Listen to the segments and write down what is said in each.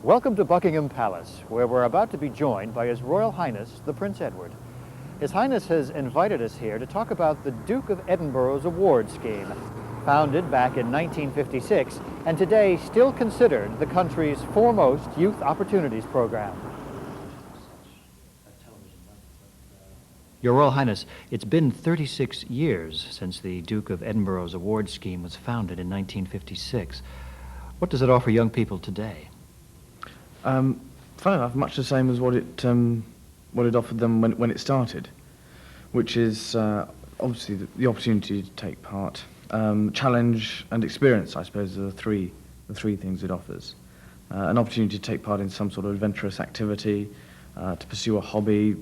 Welcome to Buckingham Palace, where we're about to be joined by His Royal Highness, the Prince Edward. His Highness has invited us here to talk about the Duke of Edinburgh's award scheme, founded back in 1956 and today still considered the country's foremost youth opportunities program. Your Royal Highness, it's been 36 years since the Duke of Edinburgh's award scheme was founded in 1956. What does it offer young people today? Funny enough, much the same as what it offered them when it started, which is obviously the opportunity to take part, challenge and experience. I suppose are the three things it offers. An opportunity to take part in some sort of adventurous activity, to pursue a hobby,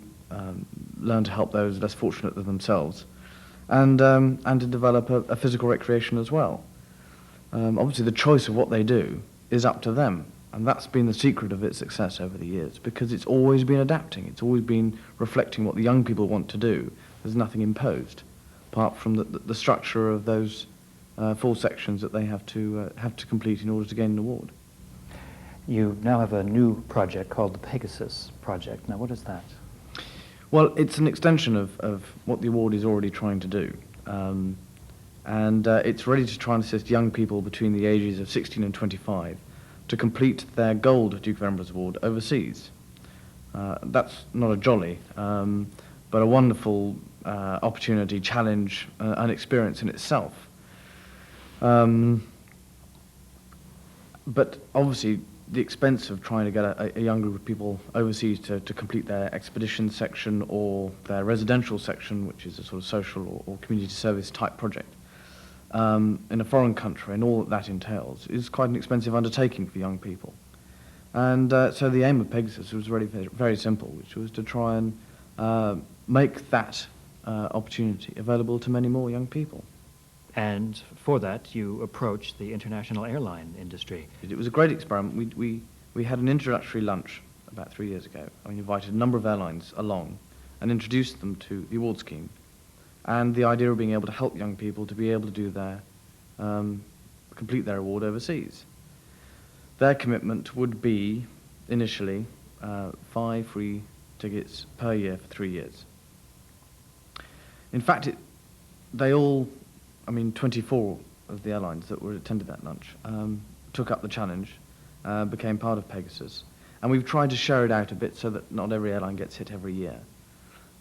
learn to help those less fortunate than themselves, and to develop a physical recreation as well. Obviously, the choice of what they do is up to them. And that's been the secret of its success over the years, because it's always been adapting. It's always been reflecting what the young people want to do. There's nothing imposed, apart from the structure of those 4 sections that they have to complete in order to gain an award. You now have a new project called the Pegasus project. Now, what is that? Well, it's an extension of what the award is already trying to do. And it's ready to try and assist young people between the ages of 16 and 25 to complete their gold Duke of Edinburgh's award overseas. That's not a jolly, but a wonderful opportunity, challenge, and experience in itself. But obviously, the expense of trying to get a young group of people overseas to complete their expedition section or their residential section, which is a sort of social or community service type project, in a foreign country, and all that entails, is quite an expensive undertaking for young people. And so the aim of Pegasus was really very simple, which was to try and make that opportunity available to many more young people. And for that, you approached the international airline industry. It was a great experiment. We had an introductory lunch about 3 years ago. We invited a number of airlines along and introduced them to the award scheme, and the idea of being able to help young people to be able to do complete their award overseas. Their commitment would be, initially, 5 free tickets per year for 3 years. In fact, 24 of the airlines that attended that lunch took up the challenge, became part of Pegasus, and we've tried to share it out a bit so that not every airline gets hit every year.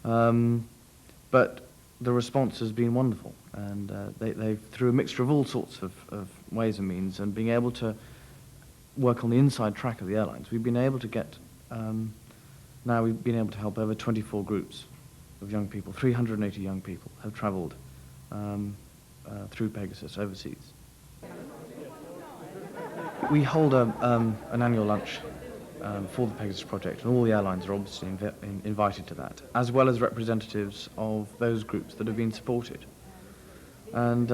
But the response has been wonderful, and they've, through a mixture of all sorts of ways and means, and being able to work on the inside track of the airlines, we've been able to get, now we've been able to help over 24 groups of young people. 380 young people have travelled through Pegasus overseas. We hold an annual lunch for the Pegasus project, and all the airlines are obviously invited to that, as well as representatives of those groups that have been supported. And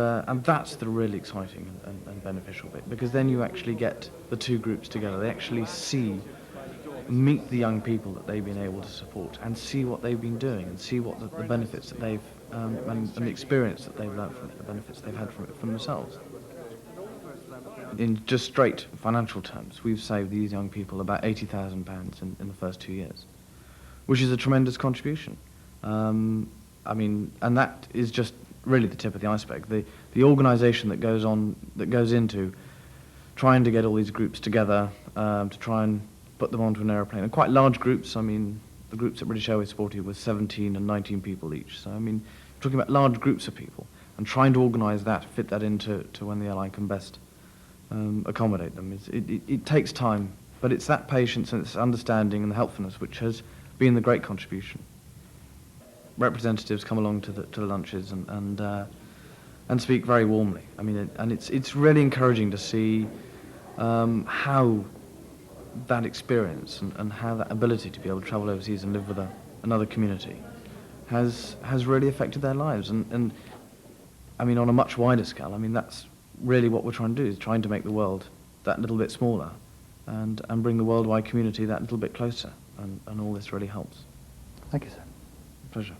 that's the really exciting and beneficial bit, because then you actually get the 2 groups together. They actually meet the young people that they've been able to support, and see what they've been doing, and see what the benefits that they've, and the experience that they've learned from it, the benefits they've had from it for themselves. In just straight financial terms, we've saved these young people about £80,000 in the first 2 years, which is a tremendous contribution. And that is just really the tip of the iceberg. The organisation that goes into trying to get all these groups together, to try and put them onto an aeroplane, and quite large groups. The groups that British Airways supported were 17 and 19 people each. So talking about large groups of people, and trying to organise that, fit that into when the airline can best accommodate them. It takes time, but it's that patience and it's understanding and the helpfulness which has been the great contribution. Representatives come along to the lunches and speak very warmly. And it's really encouraging to see how that experience and how that ability to be able to travel overseas and live with another community has really affected their lives. And on a much wider scale, that's really what we're trying to do, is trying to make the world that little bit smaller and bring the worldwide community that little bit closer, and all this really helps. Thank you, sir. Pleasure.